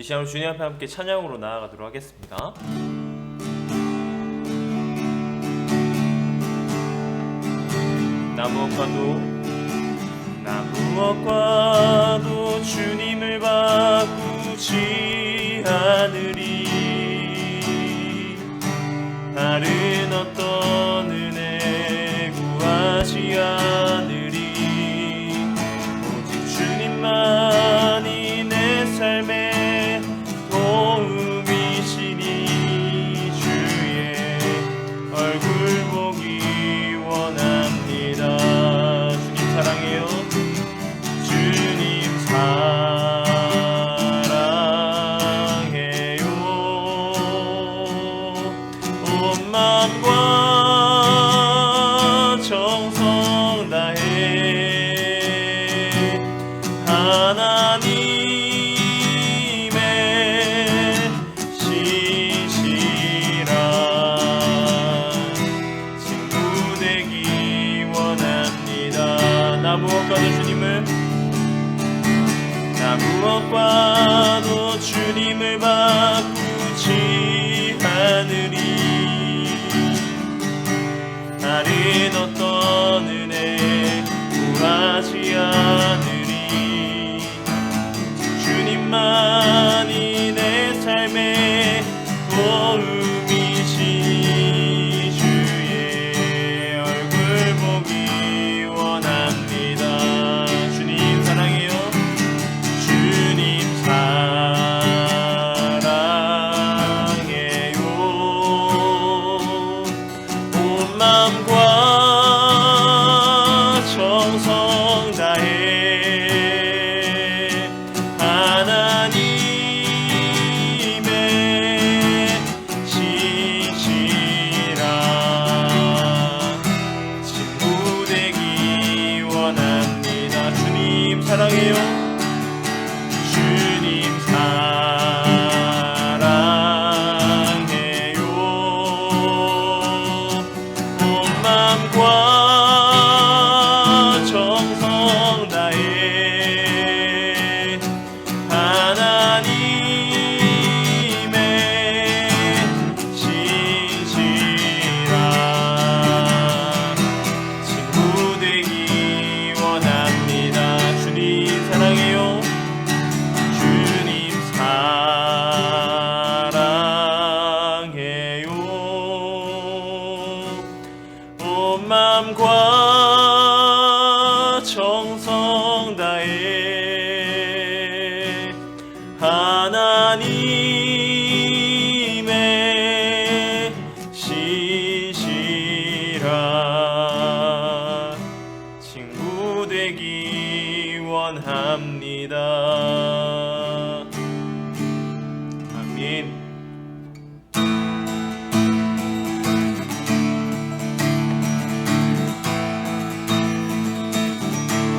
이 시간 주님 앞에 함께 찬양으로 나아가도록 하겠습니다. 나 무엇과도 주님을 바꾸지 않으리. 다른 어떤 은혜 구하지 않으리. 오직 주님만이 내 삶의 도움이시니 주의 얼굴 보기 원합니다. 주님 사랑해요. 주님 사랑해요. 온 마음과 정성 다해 하나님의 신실한 친구 되기 원합니다. 나 무엇과도 주님을 바꾸지 않으리. 다른 어떤 은혜 구하지 않으리. 주님만이 내 삶의 도움이시. 주의 얼굴 보기 원합니다. 주님 사랑해요. 주님 사랑해요. 온 마음과 정성 다해 하나님의 신실한 친구 되기 원합니다. 주님 사랑해요. 주님 사랑해요. 온 마음과 정성 다해 하나님의 신실한 친구 되기 원합니다. 주님 사랑해요. 주님 사랑해요. 온 마음과 정성 다해 하나님의 신실한 친구 되기 원합니다. 아멘.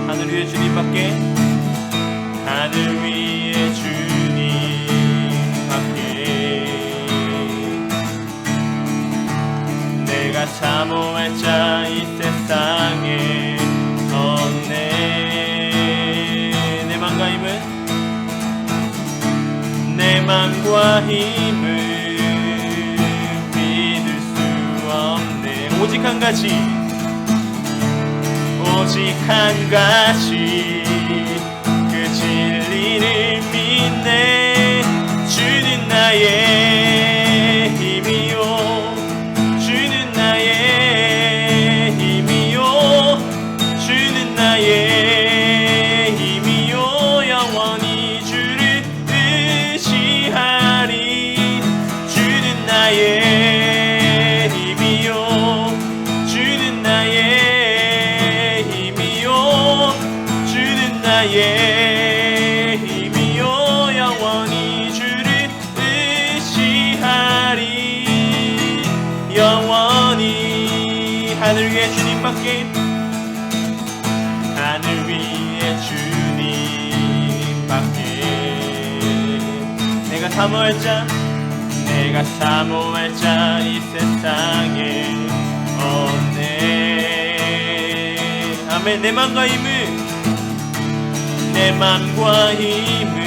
하늘 위에 주님밖에, 하늘 위에 주님밖에 내가 사모할 자 이 세상에 없네. 내 맘과 힘을 믿을 수 없네. 오직 한 가지 그 진리를 믿네. 주는 나의 힘이요. 주는 나의 힘이요. 주는 나의 힘이요. 영원히 주를 의지하리. 주는 나의 힘이요. 주는 나의 힘이요. 주는 나의 힘이요. 영원히 주를 의지하리. 영원히 하늘 위에 주님밖에, 하늘 위에 주님밖에 내가 사모할 자 이 세상에 없네. 아멘. 내 맘과 힘을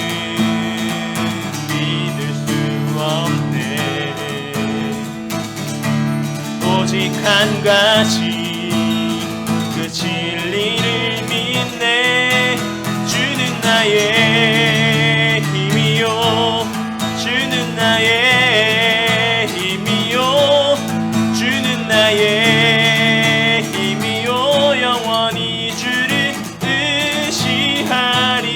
한 가지 그 진리를 믿네. 주는 나의 힘이요 주는 나의 힘이요 주는 나의 힘이요 영원히 주를 의지하리.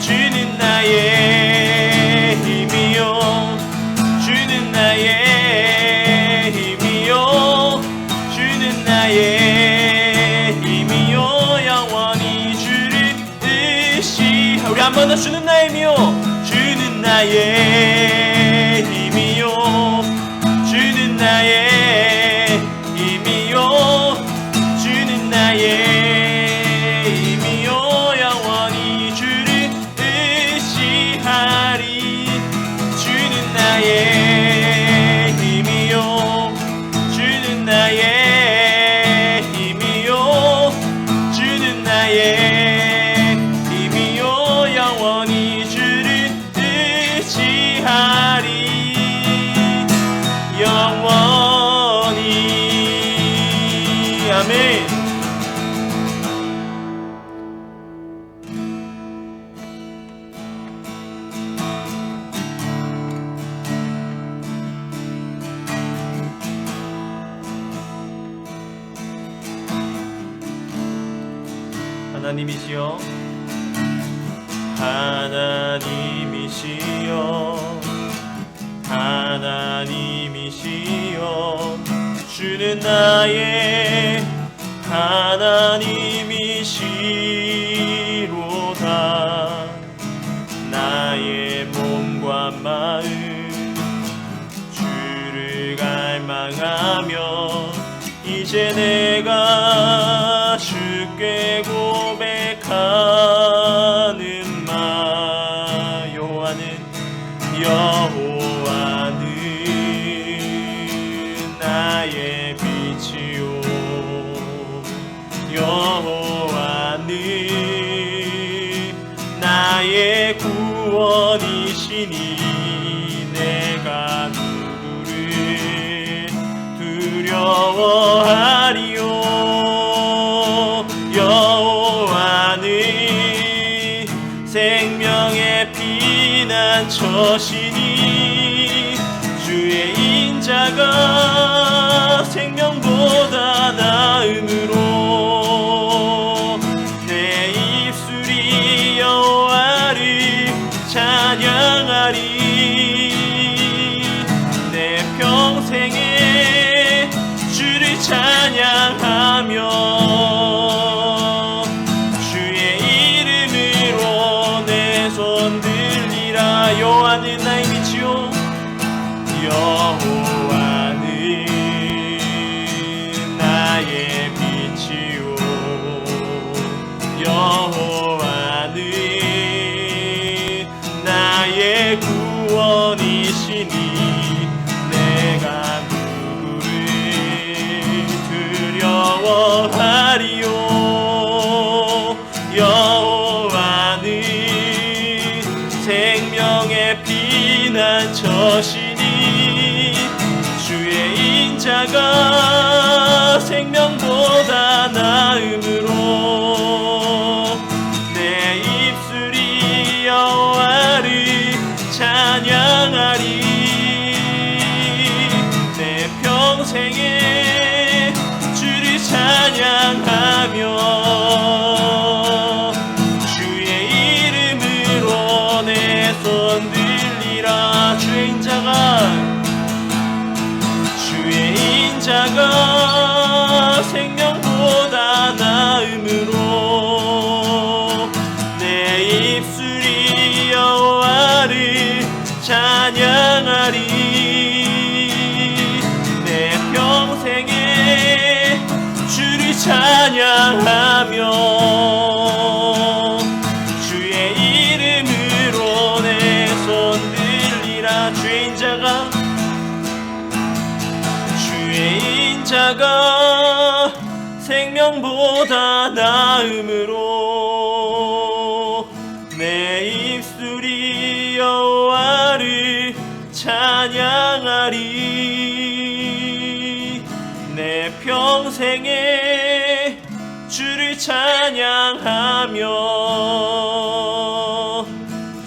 주는 나의 힘이요 주는 나의 힘이요 주는 나의 힘이요 영원히 주를 의지하. 우리 한 번 더. 주는 나의 힘이요 주는 나의 힘이요 주는 나의 힘이요 주는 나의 힘이요 영원히 주를 의지하리. 주는 나의 힘이요 주는 나의 힘이요 주는 나의 힘이요 영원히 주를 의지하리. 영원히. 아멘. 하나님이시여 하나님이시여 하나님이시여 주는 나의 하나님이시로다. 나의 몸과 마음 주를 갈망하며 이제 내가 주께 고백하는 말. 여호와는 나의 빛이요 여호와는 나의 구원이시니 내가 누구를 두려워하리요. 여호와는 생명의 피난처시니 주의 인자가 생명보다 나음으로 내 입술이 여호와를 찬양하리. 내 평생에 주를 찬양하며 여호와는 나의 빛이요 여호와는 나의 빛이요 여호와는 나의 구원이시니 내가 누구를 두려워하리요. 여호와는 생명의 피난처시니 주의 인자가 생명보다 나음으로 내 입술이 여호와를 찬양하리. 내 평생에 주를 찬양하며 주의 이름으로 내 손 들리라. 주의 인자가 생명보다 나음으로 내 입술이 여호와를 찬양하리. 내 평생에 주를 찬양하며 주의 이름으로 내 손 들리라. 주의 인자가 생명보다 나음으로 내 입술이 여호와를 찬양하리. 내 내 평생에 주를 찬양하며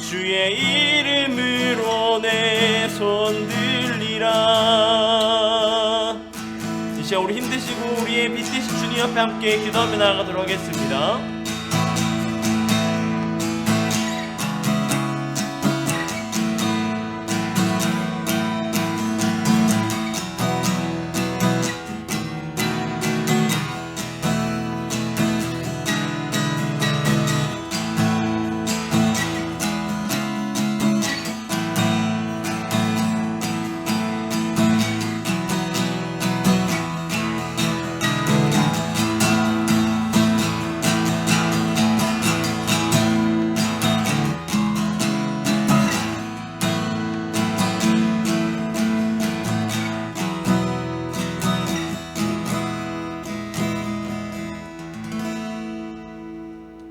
주의 이름으로 내 손 들리라. 이 시간 우리 힘드시고 우리의 빛 되신 주님 앞에 함께 기도하며 나아가도록 하겠습니다.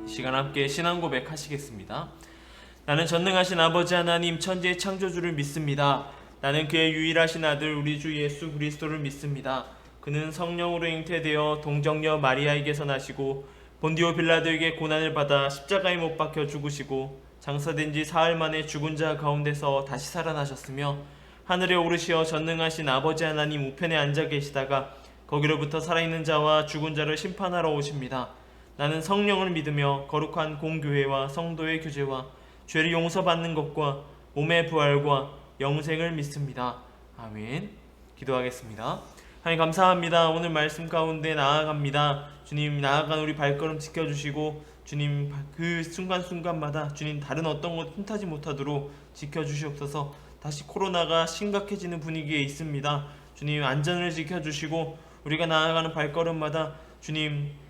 시간 함께 신앙 고백하시겠습니다. 나는 전능하신 아버지 하나님 천지의 창조주를 믿습니다. 나는 그의 유일하신 아들 우리 주 예수 그리스도를 믿습니다. 그는 성령으로 잉태되어 동정녀 마리아에게서 나시고 본디오 빌라도에게 고난을 받아 십자가에 못 박혀 죽으시고 장사된 지 사흘 만에 죽은 자 가운데서 다시 살아나셨으며 하늘에 오르시어 전능하신 아버지 하나님 우편에 앉아 계시다가 거기로부터 살아있는 자와 죽은 자를 심판하러 오십니다. 나는 성령을 믿으며 거룩한 공교회와 성도의 교제와 죄를 용서받는 것과 몸의 부활과 영생을 믿습니다. 아멘. 기도하겠습니다. 하나님 감사합니다. 오늘 말씀 가운데 나아갑니다. 주님 나아간 우리 발걸음 지켜주시고 주님 그 순간순간마다 주님 다른 어떤 것 흠타지 못하도록 지켜주시옵소서. 다시 코로나가 심각해지는 분위기에 있습니다. 주님 안전을 지켜주시고 우리가 나아가는 발걸음마다 주님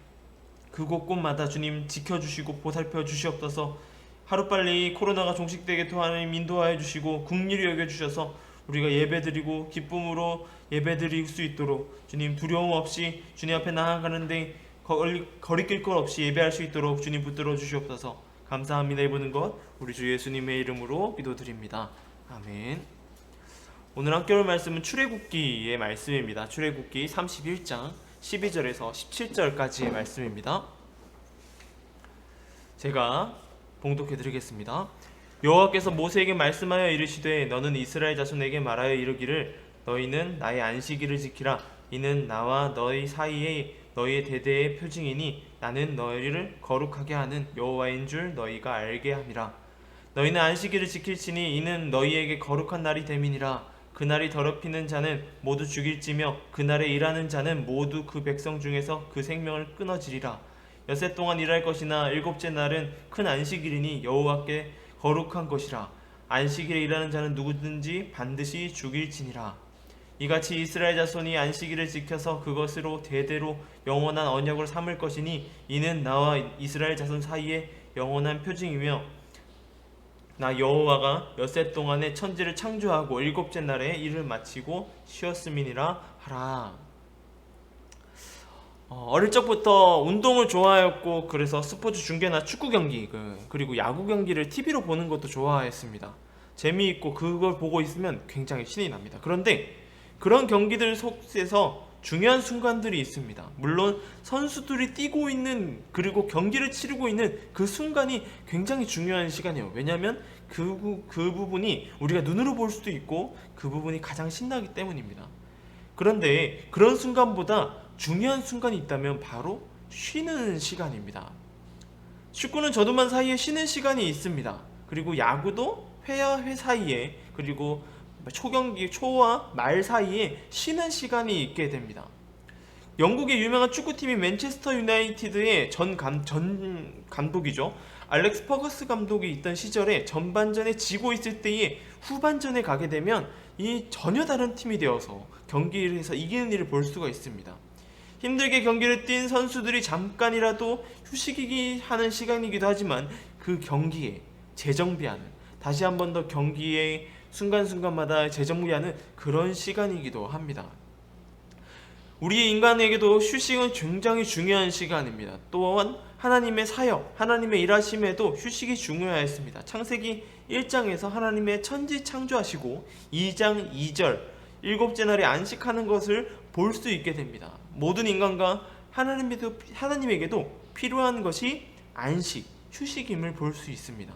그곳곳마다 주님 지켜주시고 보살펴 주시옵소서. 하루빨리 코로나가 종식되게 하나님 인도하여 주시고 긍휼히 여겨주셔서 우리가 예배드리고 기쁨으로 예배드릴 수 있도록 주님 두려움 없이 주님 앞에 나아가는데 거리낄 것 없이 예배할 수 있도록 주님 붙들어 주시옵소서. 감사합니다. 이 모든 것 우리 주 예수님의 이름으로 기도드립니다. 아멘. 오늘 함께 올 말씀은 출애굽기의 말씀입니다. 출애굽기 31장 12절에서 17절까지의 말씀입니다. 제가 봉독해 드리겠습니다. 여호와께서 모세에게 말씀하여 이르시되 너는 이스라엘 자손에게 말하여 이르기를 너희는 나의 안식일을 지키라. 이는 나와 너희 사이에 너희의 대대의 표징이니 나는 너희를 거룩하게 하는 여호와인 줄 너희가 알게 함이라. 너희는 안식일을 지킬지니 이는 너희에게 거룩한 날이 됨이니라. 그날이 더럽히는 자는 모두 죽일지며 그날에 일하는 자는 모두 그 백성 중에서 그 생명을 끊어지리라. 엿새 동안 일할 것이나 일곱째 날은 큰 안식일이니 여호와께 거룩한 것이라. 안식일에 일하는 자는 누구든지 반드시 죽일지니라. 이같이 이스라엘 자손이 안식일을 지켜서 그것으로 대대로 영원한 언약을 삼을 것이니 이는 나와 이스라엘 자손 사이에 영원한 표징이며 나 여호와가 엿새 동안에 천지를 창조하고 일곱째 날에 일을 마치고 쉬었음이니라 하라. 어릴 적부터 운동을 좋아했고 그래서 스포츠 중계나 축구 경기 그리고 야구 경기를 TV로 보는 것도 좋아했습니다. 재미있고 그걸 보고 있으면 굉장히 신이 납니다. 그런데 그런 경기들 속에서 중요한 순간들이 있습니다. 물론 선수들이 뛰고 있는 그리고 경기를 치르고 있는 그 순간이 굉장히 중요한 시간이에요. 왜냐하면 그 부분이 우리가 눈으로 볼 수도 있고 그 부분이 가장 신나기 때문입니다. 그런데 그런 순간보다 중요한 순간이 있다면 바로 쉬는 시간입니다. 축구는 저두만 사이에 쉬는 시간이 있습니다. 그리고 야구도 회와 회 사이에 그리고 초경기 초와 말 사이에 쉬는 시간이 있게 됩니다. 영국의 유명한 축구팀인 맨체스터 유나이티드의 전 감독이죠. 알렉스 퍼거스 감독이 있던 시절에 전반전에 지고 있을 때에 후반전에 가게 되면 이 전혀 다른 팀이 되어서 경기를 해서 이기는 일을 볼 수가 있습니다. 힘들게 경기를 뛴 선수들이 잠깐이라도 휴식이 하는 시간이기도 하지만 그 경기에 재정비하는 다시 한 번 더 경기에 순간순간마다 재정비하는 그런 시간이기도 합니다. 우리 인간에게도 휴식은 굉장히 중요한 시간입니다. 또한 하나님의 사역, 하나님의 일하심에도 휴식이 중요하였습니다. 창세기 1장에서 하나님의 천지 창조하시고 2장 2절 일곱째 날에 안식하는 것을 볼 수 있게 됩니다. 모든 인간과 하나님에게도 필요한 것이 안식, 휴식임을 볼 수 있습니다.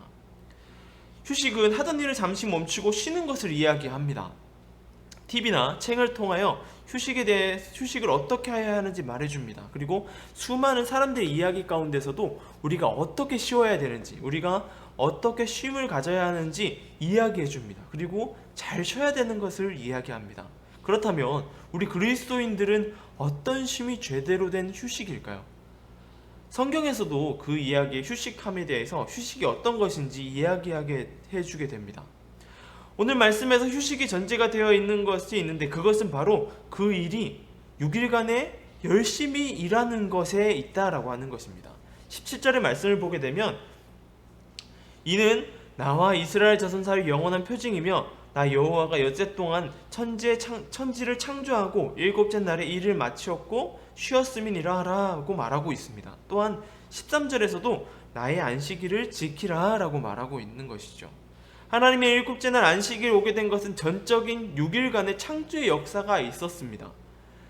휴식은 하던 일을 잠시 멈추고 쉬는 것을 이야기합니다. TV나 책을 통하여 휴식에 대해 휴식을 어떻게 해야 하는지 말해줍니다. 그리고 수많은 사람들의 이야기 가운데서도 우리가 어떻게 쉬어야 되는지, 우리가 어떻게 쉼을 가져야 하는지 이야기해줍니다. 그리고 잘 쉬어야 되는 것을 이야기합니다. 그렇다면 우리 그리스도인들은 어떤 쉼이 제대로 된 휴식일까요? 성경에서도 그 이야기의 휴식함에 대해서 휴식이 어떤 것인지 이야기하게 해주게 됩니다. 오늘 말씀에서 휴식이 전제가 되어 있는 것이 있는데, 그것은 바로 그 일이 6일간에 열심히 일하는 것에 있다라고 하는 것입니다. 17절의 말씀을 보게 되면, 이는 나와 이스라엘 자손 사이 영원한 표징이며 나 여호와가 여째 동안 천지를 창조하고 일곱째 날에 일을 마치었고 쉬었음이니라 라고 말하고 있습니다. 또한 13절에서도 나의 안식일을 지키라 라고 말하고 있는 것이죠. 하나님의 일곱째 날 안식일 오게 된 것은 전적인 6일간의 창조의 역사가 있었습니다.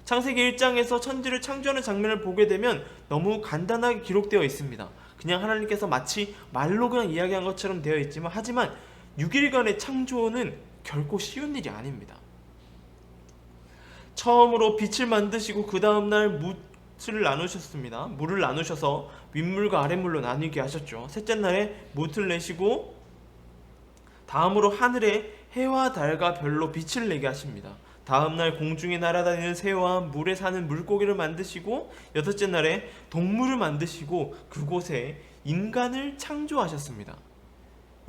창세기 1장에서 천지를 창조하는 장면을 보게 되면 너무 간단하게 기록되어 있습니다. 그냥 하나님께서 마치 말로 그냥 이야기한 것처럼 되어 있지만, 하지만 6일간의 창조는 결코 쉬운 일이 아닙니다. 처음으로 빛을 만드시고 그 다음날 물을 나누셨습니다. 물을 나누셔서 윗물과 아랫물로 나뉘게 하셨죠. 셋째 날에 뭇을 내시고 다음으로 하늘에 해와 달과 별로 빛을 내게 하십니다. 다음날 공중에 날아다니는 새와 물에 사는 물고기를 만드시고 여섯째 날에 동물을 만드시고 그곳에 인간을 창조하셨습니다.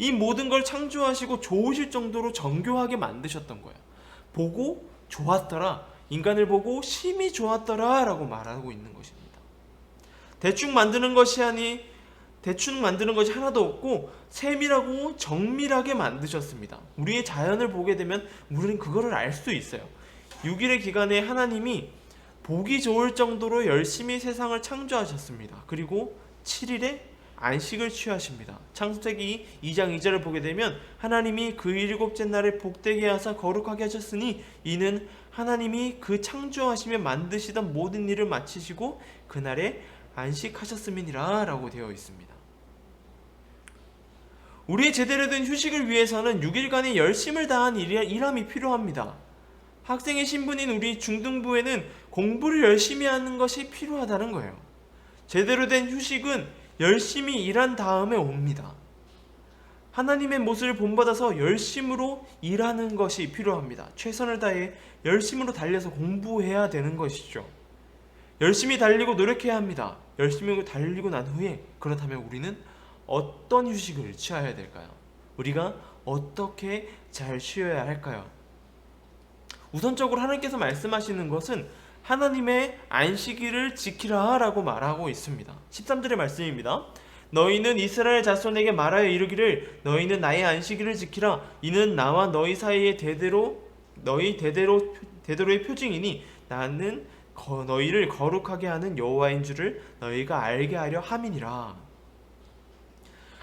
이 모든 걸 창조하시고 좋으실 정도로 정교하게 만드셨던 거예요. 보고 좋았더라, 인간을 보고 심히 좋았더라 라고 말하고 있는 것입니다. 대충 만드는 것이 하나도 없고 세밀하고 정밀하게 만드셨습니다. 우리의 자연을 보게 되면 우리는 그거를 알 수 있어요. 6일의 기간에 하나님이 보기 좋을 정도로 열심히 세상을 창조하셨습니다. 그리고 7일에 안식을 취하십니다. 창세기 2장 2절을 보게 되면 하나님이 그 일곱째 날에 복되게 하사 거룩하게 하셨으니 이는 하나님이 그 창조하시며 만드시던 모든 일을 마치시고 그날에 안식하셨음이니라 라고 되어 있습니다. 우리의 제대로 된 휴식을 위해서는 6일간의 열심을 다한 일함이 필요합니다. 학생의 신분인 우리 중등부에는 공부를 열심히 하는 것이 필요하다는 거예요. 제대로 된 휴식은 열심히 일한 다음에 옵니다. 하나님의 모습을 본받아서 열심으로 일하는 것이 필요합니다. 최선을 다해 열심으로 달려서 공부해야 되는 것이죠. 열심히 달리고 노력해야 합니다. 열심히 달리고 난 후에 그렇다면 우리는 어떤 휴식을 취해야 될까요? 우리가 어떻게 잘 쉬어야 할까요? 우선적으로 하나님께서 말씀하시는 것은 하나님의 안식일을 지키라 라고 말하고 있습니다. 13절의 말씀입니다. 너희는 이스라엘 자손에게 말하여 이르기를 너희는 나의 안식일을 지키라. 이는 나와 너희 사이에 대대로의 표징이니 나는 너희를 거룩하게 하는 여호와인 줄을 너희가 알게 하려 함이니라.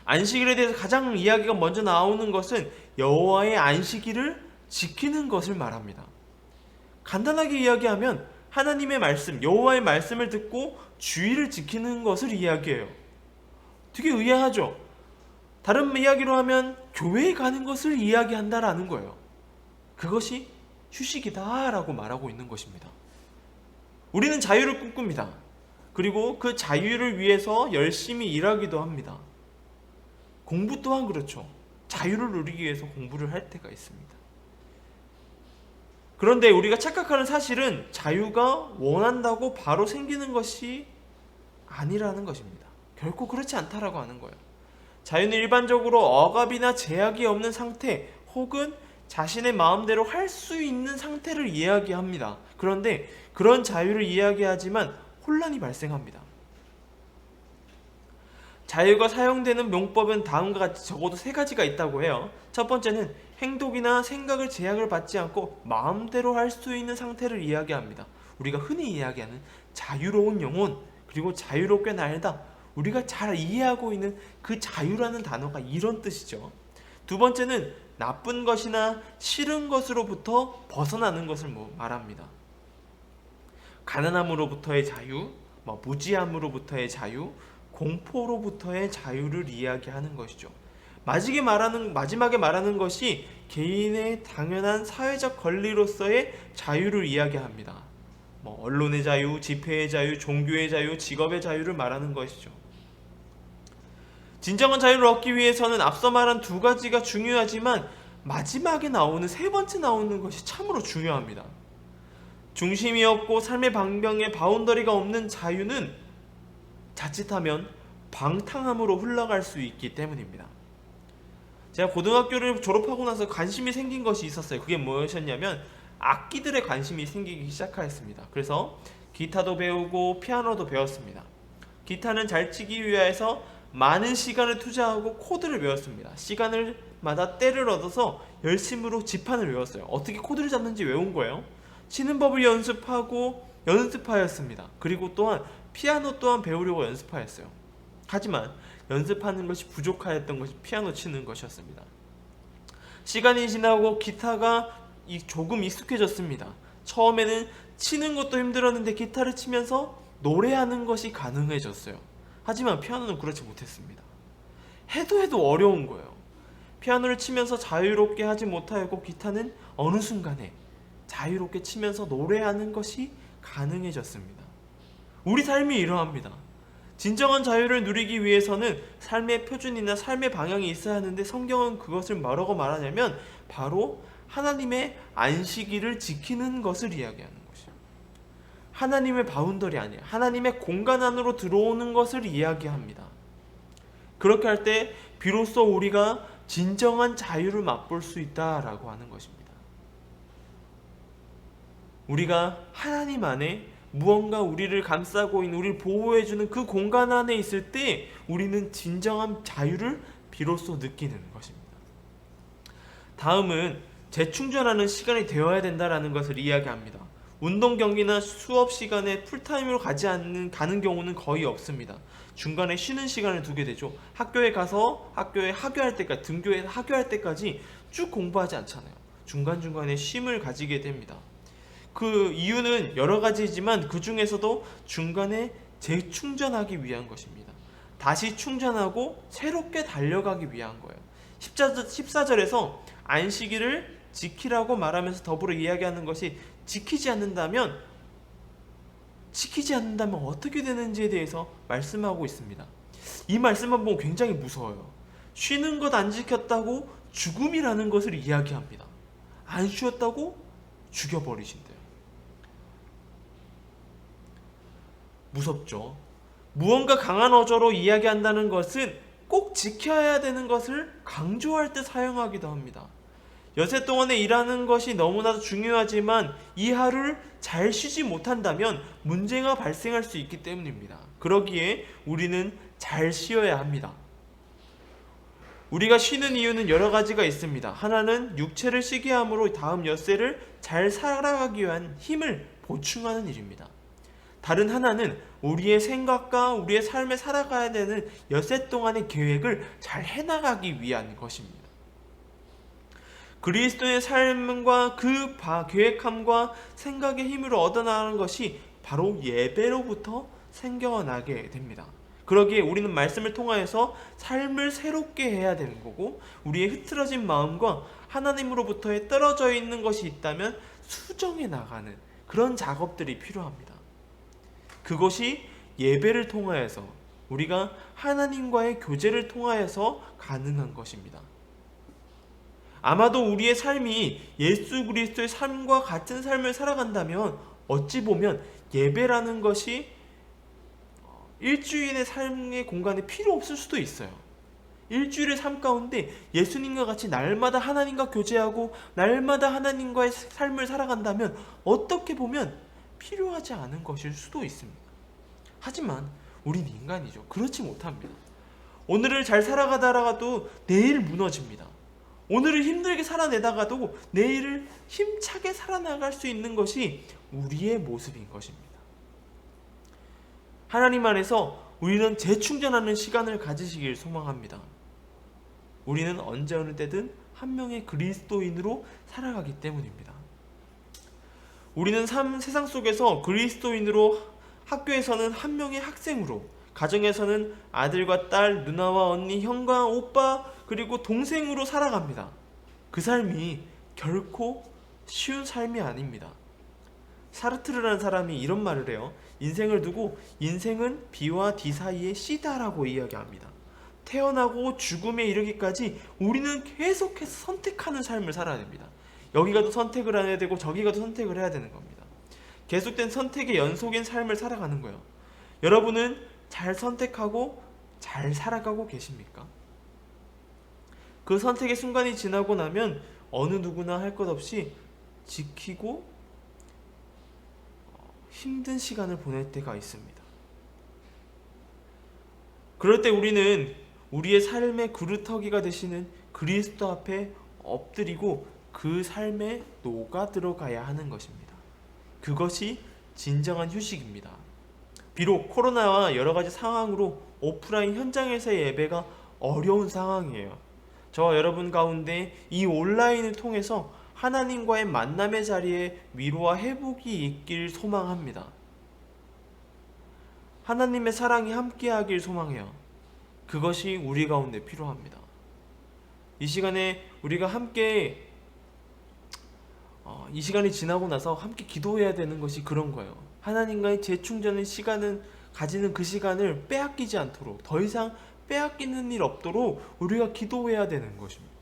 안식일에 대해서 가장 이야기가 먼저 나오는 것은 여호와의 안식일을 지키는 것을 말합니다. 간단하게 이야기하면 하나님의 말씀, 여호와의 말씀을 듣고 주의를 지키는 것을 이야기해요. 되게 의아하죠? 다른 이야기로 하면 교회에 가는 것을 이야기한다라는 거예요. 그것이 휴식이다 라고 말하고 있는 것입니다. 우리는 자유를 꿈꿉니다. 그리고 그 자유를 위해서 열심히 일하기도 합니다. 공부 또한 그렇죠. 자유를 누리기 위해서 공부를 할 때가 있습니다. 그런데 우리가 착각하는 사실은 자유가 원한다고 바로 생기는 것이 아니라는 것입니다. 결코 그렇지 않다라고 하는 거예요. 자유는 일반적으로 억압이나 제약이 없는 상태 혹은 자신의 마음대로 할 수 있는 상태를 이야기합니다. 그런데 그런 자유를 이야기하지만 혼란이 발생합니다. 자유가 사용되는 용법은 다음과 같이 적어도 3가지가 있다고 해요. 첫 번째는 행동이나 생각을 제약을 받지 않고 마음대로 할 수 있는 상태를 이야기합니다. 우리가 흔히 이야기하는 자유로운 영혼, 그리고 자유롭게 날다, 우리가 잘 이해하고 있는 그 자유라는 단어가 이런 뜻이죠. 두 번째는 나쁜 것이나 싫은 것으로부터 벗어나는 것을 말합니다. 가난함으로부터의 자유, 무지함으로부터의 자유, 공포로부터의 자유를 이야기하는 것이죠. 마지막에 말하는 것이 개인의 당연한 사회적 권리로서의 자유를 이야기합니다. 언론의 자유, 집회의 자유, 종교의 자유, 직업의 자유를 말하는 것이죠. 진정한 자유를 얻기 위해서는 앞서 말한 두 가지가 중요하지만 마지막에 나오는 세 번째 나오는 것이 참으로 중요합니다. 중심이 없고 삶의 반경에 바운더리가 없는 자유는 자칫하면 방탕함으로 흘러갈 수 있기 때문입니다. 제가 고등학교를 졸업하고 나서 관심이 생긴 것이 있었어요. 그게 무엇이었냐면 악기들에 관심이 생기기 시작하였습니다. 그래서 기타도 배우고 피아노도 배웠습니다. 기타는 잘 치기 위해서 많은 시간을 투자하고 코드를 외웠습니다. 시간을마다 때를 얻어서 열심으로 지판을 외웠어요. 어떻게 코드를 잡는지 외운 거예요. 치는 법을 연습하였습니다. 그리고 또한 피아노 또한 배우려고 연습하였어요. 하지만 연습하는 것이 부족하였던 것이 피아노 치는 것이었습니다. 시간이 지나고 기타가 조금 익숙해졌습니다. 처음에는 치는 것도 힘들었는데 기타를 치면서 노래하는 것이 가능해졌어요. 하지만 피아노는 그렇지 못했습니다. 해도 어려운 거예요. 피아노를 치면서 자유롭게 하지 못하였고 기타는 어느 순간에 자유롭게 치면서 노래하는 것이 가능해졌습니다. 우리 삶이 이러합니다. 진정한 자유를 누리기 위해서는 삶의 표준이나 삶의 방향이 있어야 하는데 성경은 그것을 뭐라고 말하냐면 바로 하나님의 안식일을 지키는 것을 이야기하는 것이에요. 하나님의 바운더리 아니에요. 하나님의 공간 안으로 들어오는 것을 이야기합니다. 그렇게 할 때 비로소 우리가 진정한 자유를 맛볼 수 있다라고 하는 것입니다. 우리가 하나님 안에 무언가 우리를 감싸고 있는, 우리를 보호해주는 그 공간 안에 있을 때 우리는 진정한 자유를 비로소 느끼는 것입니다. 다음은 재충전하는 시간이 되어야 된다는 것을 이야기합니다. 운동 경기나 수업 시간에 풀타임으로 가는 경우는 거의 없습니다. 중간에 쉬는 시간을 두게 되죠. 학교에 가서 학교에 하교할 때까지, 등교해서 하교할 때까지 쭉 공부하지 않잖아요. 중간중간에 쉼을 가지게 됩니다. 그 이유는 여러 가지이지만 그 중에서도 중간에 재충전하기 위한 것입니다. 다시 충전하고 새롭게 달려가기 위한 거예요. 14절에서 안식일을 지키라고 말하면서 더불어 이야기하는 것이 지키지 않는다면 어떻게 되는지에 대해서 말씀하고 있습니다. 이 말씀만 보면 굉장히 무서워요. 쉬는 것 안 지켰다고 죽음이라는 것을 이야기합니다. 안 쉬었다고 죽여버리신대요. 무섭죠. 무언가 강한 어조로 이야기한다는 것은 꼭 지켜야 되는 것을 강조할 때 사용하기도 합니다. 여세 동안에 일하는 것이 너무나도 중요하지만 이 하루를 잘 쉬지 못한다면 문제가 발생할 수 있기 때문입니다. 그러기에 우리는 잘 쉬어야 합니다. 우리가 쉬는 이유는 여러 가지가 있습니다. 하나는 육체를 쉬게 함으로 다음 엿새를 잘 살아가기 위한 힘을 보충하는 일입니다. 다른 하나는 우리의 생각과 우리의 삶에 살아가야 되는 엿새 동안의 계획을 잘 해나가기 위한 것입니다. 그리스도의 삶과 그 계획함과 생각의 힘으로 얻어나가는 것이 바로 예배로부터 생겨나게 됩니다. 그러기에 우리는 말씀을 통하여서 삶을 새롭게 해야 되는 거고, 우리의 흐트러진 마음과 하나님으로부터의 떨어져 있는 것이 있다면 수정해 나가는 그런 작업들이 필요합니다. 그것이 예배를 통하여서, 우리가 하나님과의 교제를 통하여서 가능한 것입니다. 아마도 우리의 삶이 예수 그리스도의 삶과 같은 삶을 살아간다면 어찌 보면 예배라는 것이 일주일의 삶의 공간에 필요 없을 수도 있어요. 일주일의 삶 가운데 예수님과 같이 날마다 하나님과 교제하고 날마다 하나님과의 삶을 살아간다면 어떻게 보면 필요하지 않은 것일 수도 있습니다. 하지만 우린 인간이죠. 그렇지 못합니다. 오늘을 잘 살아가다가도 내일 무너집니다. 오늘을 힘들게 살아내다가도 내일을 힘차게 살아나갈 수 있는 것이 우리의 모습인 것입니다. 하나님 안에서 우리는 재충전하는 시간을 가지시길 소망합니다. 우리는 언제 어느 때든 한 명의 그리스도인으로 살아가기 때문입니다. 우리는 세상 속에서 그리스도인으로, 학교에서는 한 명의 학생으로, 가정에서는 아들과 딸, 누나와 언니, 형과 오빠, 그리고 동생으로 살아갑니다. 그 삶이 결코 쉬운 삶이 아닙니다. 사르트르라는 사람이 이런 말을 해요. 인생을 두고 인생은 B와 D 사이의 C다라고 이야기합니다. 태어나고 죽음에 이르기까지 우리는 계속해서 선택하는 삶을 살아야 됩니다. 여기 가도 선택을 해야 되고 저기 가도 선택을 해야 되는 겁니다. 계속된 선택의 연속인 삶을 살아가는 거예요. 여러분은 잘 선택하고 잘 살아가고 계십니까? 그 선택의 순간이 지나고 나면 어느 누구나 할 것 없이 지키고 힘든 시간을 보낼 때가 있습니다. 그럴 때 우리는 우리의 삶의 그루터기가 되시는 그리스도 앞에 엎드리고 그 삶에 녹아 들어가야 하는 것입니다. 그것이 진정한 휴식입니다. 비록 코로나와 여러 가지 상황으로 오프라인 현장에서의 예배가 어려운 상황이에요. 저와 여러분 가운데 이 온라인을 통해서 하나님과의 만남의 자리에 위로와 회복이 있길 소망합니다. 하나님의 사랑이 함께하길 소망해요. 그것이 우리 가운데 필요합니다. 이 시간에 우리가 함께 이 시간이 지나고 나서 함께 기도해야 되는 것이 그런 거예요. 하나님과의 재충전의 시간은 가지는 그 시간을 빼앗기지 않도록, 더 이상 빼앗기는 일 없도록 우리가 기도해야 되는 것입니다.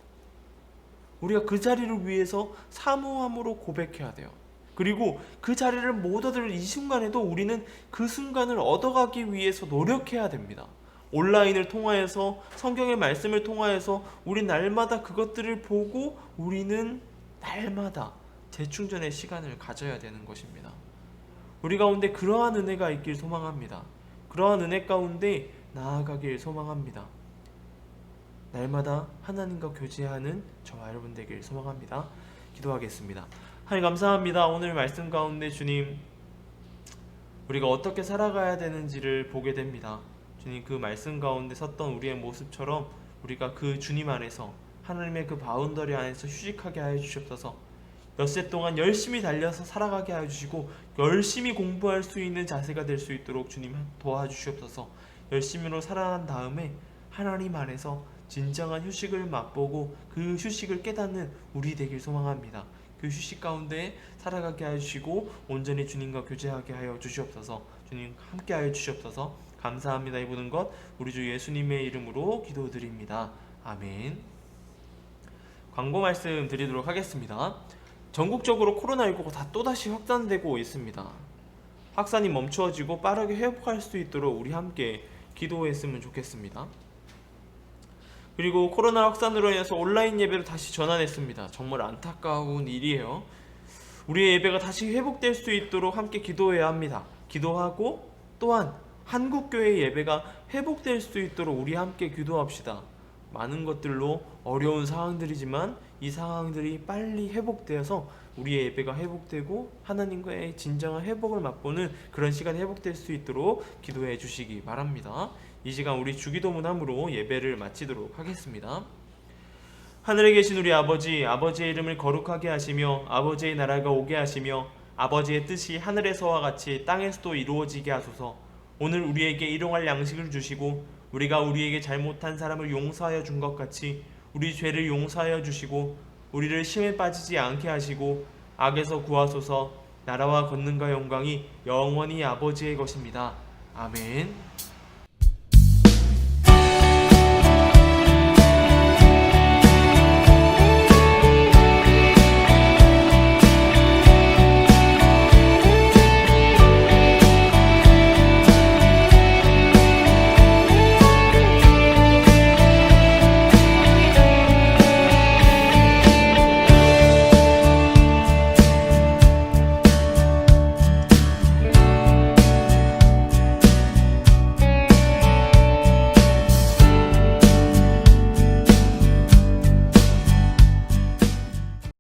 우리가 그 자리를 위해서 사모함으로 고백해야 돼요. 그리고 그 자리를 못 얻을 이 순간에도 우리는 그 순간을 얻어가기 위해서 노력해야 됩니다. 온라인을 통하여서, 성경의 말씀을 통하여서 우리 날마다 그것들을 보고 우리는 날마다 재충전의 시간을 가져야 되는 것입니다. 우리 가운데 그러한 은혜가 있길 소망합니다. 그러한 은혜 가운데 나아가길 소망합니다. 날마다 하나님과 교제하는 저와 여러분 되길 소망합니다. 기도하겠습니다. 하나님 감사합니다. 오늘 말씀 가운데 주님, 우리가 어떻게 살아가야 되는지를 보게 됩니다. 주님, 그 말씀 가운데 섰던 우리의 모습처럼 우리가 그 주님 안에서, 하나님의 그 바운더리 안에서 휴식하게 하여 주시옵소서. 엿새 동안 열심히 달려서 살아가게 하여 주시고 열심히 공부할 수 있는 자세가 될 수 있도록 주님 도와주시옵소서. 열심히로 살아난 다음에 하나님 안에서 진정한 휴식을 맛보고 그 휴식을 깨닫는 우리 되길 소망합니다. 그 휴식 가운데 살아가게 하여 주시고 온전히 주님과 교제하게 하여 주시옵소서. 주님 함께 하여 주시옵소서. 감사합니다. 이 모든 것 우리 주 예수님의 이름으로 기도드립니다. 아멘. 광고 말씀 드리도록 하겠습니다. 전국적으로 코로나19가 다 또다시 확산되고 있습니다. 확산이 멈추어지고 빠르게 회복할 수 있도록 우리 함께 기도했으면 좋겠습니다. 그리고 코로나 확산으로 인해서 온라인 예배로 다시 전환했습니다. 정말 안타까운 일이에요. 우리의 예배가 다시 회복될 수 있도록 함께 기도해야 합니다. 기도하고 또한 한국교회의 예배가 회복될 수 있도록 우리 함께 기도합시다. 많은 것들로 어려운 상황들이지만 이 상황들이 빨리 회복되어서 우리의 예배가 회복되고 하나님과의 진정한 회복을 맛보는 그런 시간이 회복될 수 있도록 기도해 주시기 바랍니다. 이 시간 우리 주기도문함으로 예배를 마치도록 하겠습니다. 하늘에 계신 우리 아버지, 아버지의 이름을 거룩하게 하시며 아버지의 나라가 오게 하시며 아버지의 뜻이 하늘에서와 같이 땅에서도 이루어지게 하소서. 오늘 우리에게 일용할 양식을 주시고 우리가 우리에게 잘못한 사람을 용서하여 준 것 같이 우리 죄를 용서하여 주시고 우리를 시험에 빠지지 않게 하시고 악에서 구하소서. 나라와 권능과 영광이 영원히 아버지의 것입니다. 아멘.